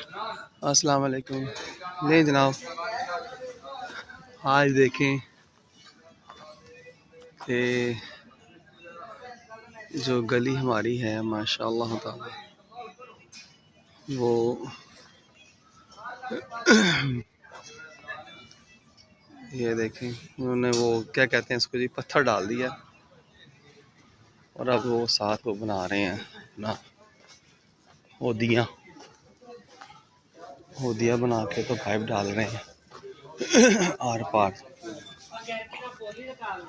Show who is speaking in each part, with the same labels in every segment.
Speaker 1: अस्सलाम वालेकुम। नहीं जनाब, आज देखें कि जो गली हमारी है माशाअल्लाह ताला, वो ये देखें उन्होंने वो क्या कहते हैं इसको जी, पत्थर डाल दिया और अब वो साथ वो बना रहे हैं ना, होदियाँ होदियाँ बना के तो पाइप डाल रहे हैं आर पार।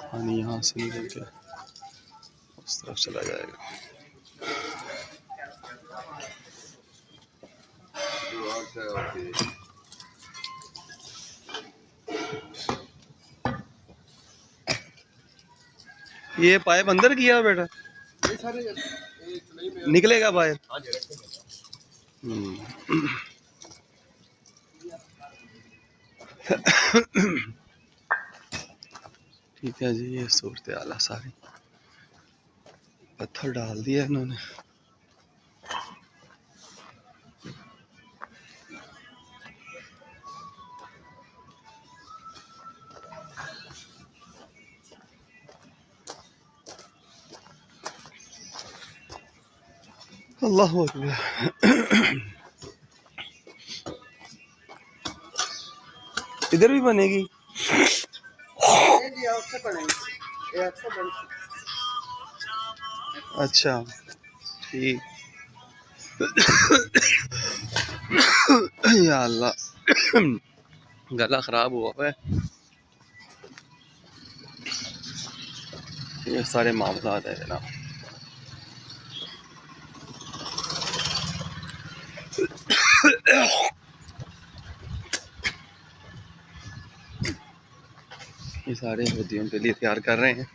Speaker 1: पानी यहाँ से निकल के उस तरफ चला जाएगा। ये पाइप अंदर किया बेटा, निकलेगा बाहर। ठीक है जी, ये सूरत हाल सारी, पत्थर डाल दिया इन्होंने। अल्लाह अकबर। इधर भी बनेगी। अच्छा ठीक। या अल्लाह, गला खराब हुआ है। ये सारे मामला है जनाब। ये सारे होदियों के लिए तैयार कर रहे हैं।